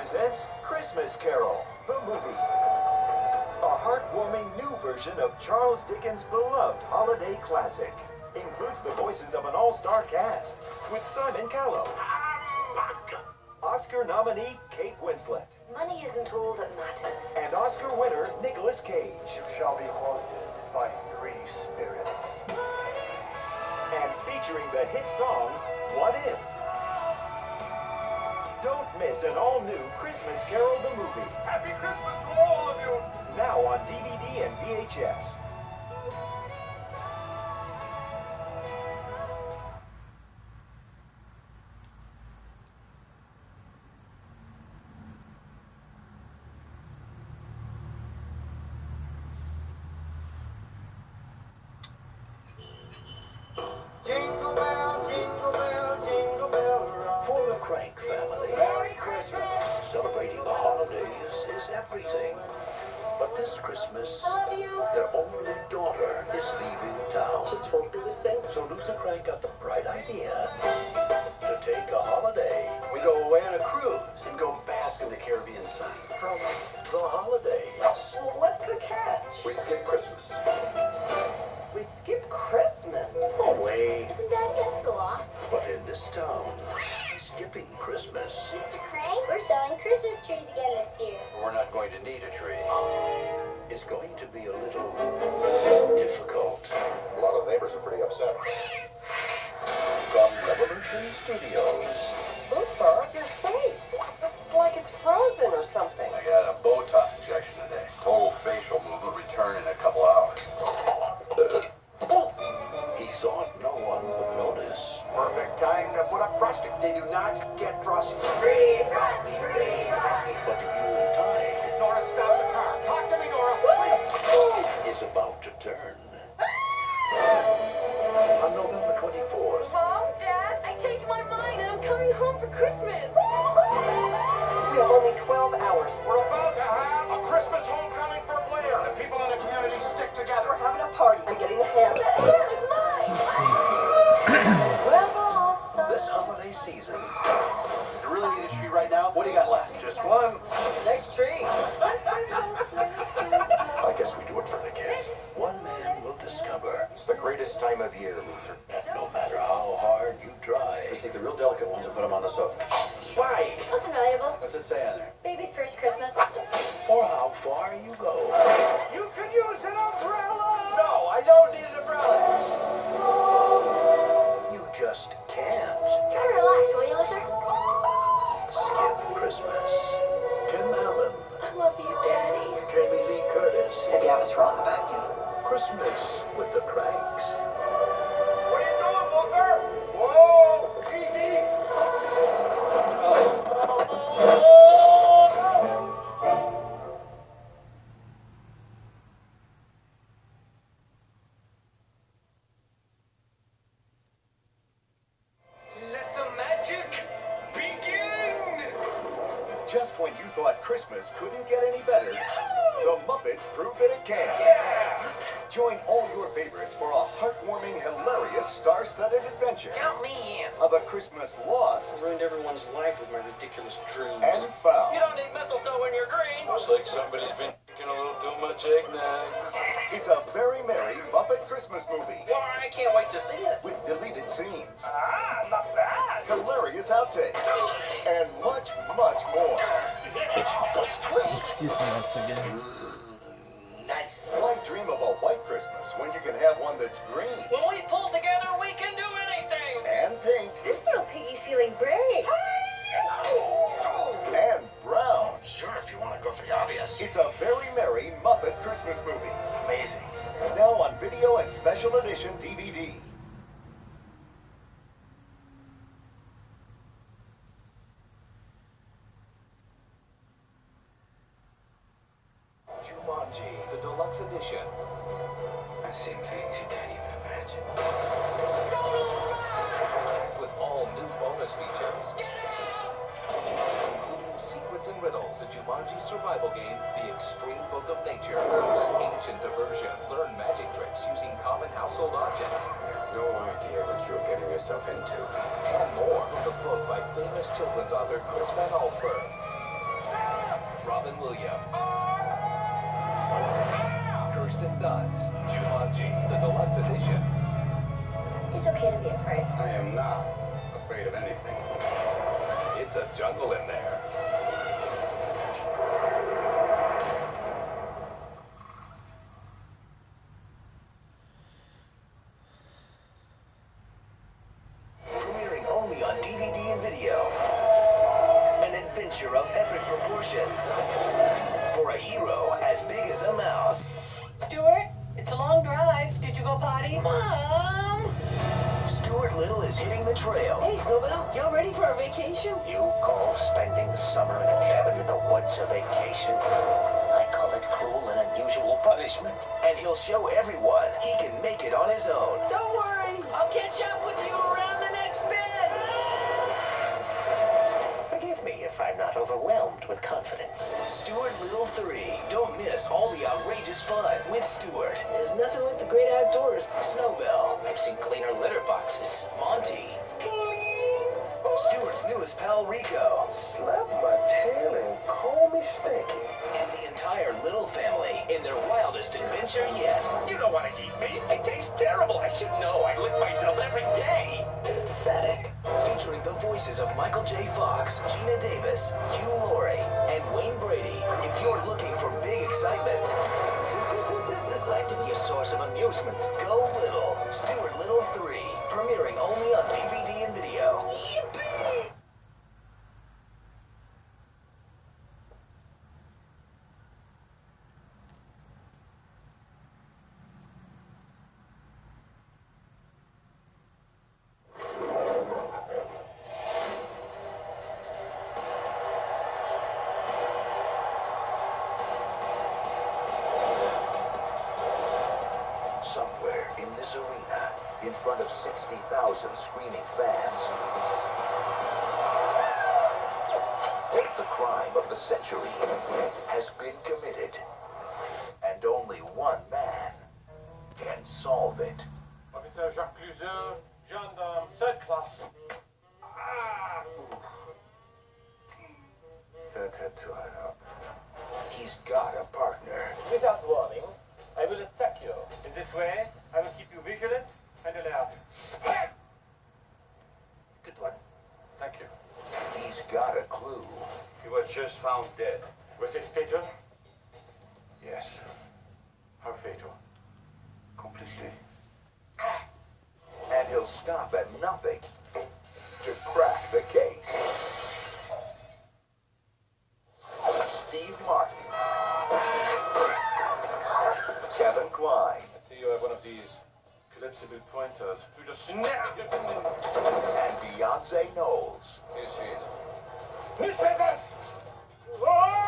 presents Christmas Carol, the movie. A heartwarming new version of Charles Dickens' beloved holiday classic. Includes the voices of an all-star cast with Simon Callow, Oscar nominee Kate Winslet, Money isn't all that matters. and Oscar winner Nicolas Cage. You shall be haunted by 3 spirits. And featuring the hit song, What If? Don't miss an all-new Christmas Carol the movie. Happy Christmas to all of you! Now on DVD and VHS. Jingle bell, jingle bell, jingle bell rock. For the Krank family, Merry Christmas! celebrating the holidays is everything. But this Christmas, I love you. their only daughter is leaving town. Just won't be the same. So Luther Krank got the bright idea to take a holiday We go away on a cruise and go bask in the Caribbean sun. from the holidays. Well, what's the catch? We skip Christmas. We skip Christmas. Oh, wait. Isn't that against the law? But in this town, skipping Christmas Mr. Crank, we're selling Christmas trees again this year. We're not going to need a tree. is going to be a little difficult. A lot of neighbors are pretty upset. From Revolution Studios, Luther, your face. It's like it's frozen or something. I got a Botox injection today. Total facial movement return in a couple hours. he thought no one would notice. Perfect time to put up frosting. They do not get frosty. Free Frosty, free Frosty. But the Yuletide Nora, stop the car. Talk to me, Nora, please. is about to turn. On November 24th, Mom, Dad, I changed my mind and I'm coming home for Christmas. We have only 12 hours. We're about to have a Christmas homecoming for Blair. The people in the community stick together. We're having a party. I'm getting the ham. It's mine. this holiday season, You really need a tree right now? What do you got left? Just one? Nice tree. I guess we do it for the kids. one man will discover It's the greatest time of year, Luther. that no matter how hard you try, Let's take the real delicate ones and put them on the sofa. Spike! What's valuable? What's it say on there? Baby's first Christmas. or how far you go, You could use an umbrella! No, I don't need an umbrella! you just can't Try to relax, will you, Luther? skip Christmas. Tim Allen, I love you, Daddy. Jamie Lee Curtis, Maybe I was wrong about you. Christmas with the Kranks. What are you doing, Luther? Whoa! Easy! Let the magic begin! Just when you thought Christmas couldn't get any better, the Muppets proved that it can. Join all your favorites for a heartwarming, hilarious, star-studded adventure Count me in. of a Christmas lost Ruined everyone's life with my ridiculous dreams. and found. You don't need mistletoe when you're green. Looks like somebody's been drinking a little too much eggnog. It's a very merry Muppet Christmas movie Well, I can't wait to see it. with deleted scenes, Ah, not bad. hilarious outtakes, and much, much more. Excuse me once again. Nice. Why dream of a white Christmas when you can have one that's green When we pull together, we can do anything. and pink This little piggy's feeling brave. and brown? Sure, if you want to go for the obvious. It's a very merry Muppet Christmas movie. Amazing. Now on video and special edition DVD. Jumanji, the deluxe edition. I've seen things you can't even imagine. With all new bonus features. Including secrets and riddles, a Jumanji survival game, The Extreme Book of Nature. Ancient diversion, learn magic tricks using common household objects. No idea what you're getting yourself into. And more from the book by famous children's author Chris Van Allsburg. Robin Williams. Kirsten Dunst, Jumanji, the deluxe edition. It's okay to be afraid. I am not afraid of anything. It's a jungle in there. Premiering only on DVD and video. An adventure of epic proportions. For a hero as big as a mouse. Stuart, it's a long drive. Did you go potty? Mom! Stuart Little is hitting the trail. Hey, Snowbell, y'all ready for our vacation? You call spending the summer in a cabin in the woods a vacation? I call it cruel and unusual punishment. And he'll show everyone he can make it on his own. Don't worry, I'll catch up with you around the next bend. Forgive me if I'm not overwhelmed with confidence. Stuart Little 3. Don't miss all the outrageous fun with Stuart. There's nothing like the great outdoors. Snowbell. I've seen cleaner litter boxes. Monty. Please. Stuart's newest pal Rico. Slap my tail and call me stinky. And the entire Little family in their wildest adventure yet. You don't want to eat me. I taste terrible. I should know. I lick myself every day. Pathetic. Featuring the voices of Michael J. Fox, Gina Davis, Hugh Laurie, and Wayne Brady. If you're looking for big excitement, Glad to be a source of amusement. go Little. Stuart Little 3. Premiering only on DVD and video. Yippee! Somewhere in this arena, in front of 60,000 screaming fans, the crime of the century has been committed. And only one man can solve it. Officer Jacques Cluzeux, gendarme, third class. Send her to her help. He's got a partner. Without warning, I will attack you. In this way, I will keep you vigilant and alert. Good one. Thank you. He's got a clue. He was just found dead. Was it fatal? Yes. How fatal? Completely. And he'll stop at nothing to crack the case. Steve Martin. Kevin Kline. I see you have one of these collapsible pointers. You just snap it and then... And Beyonce Knowles. Here she is. Newspapers! Oh!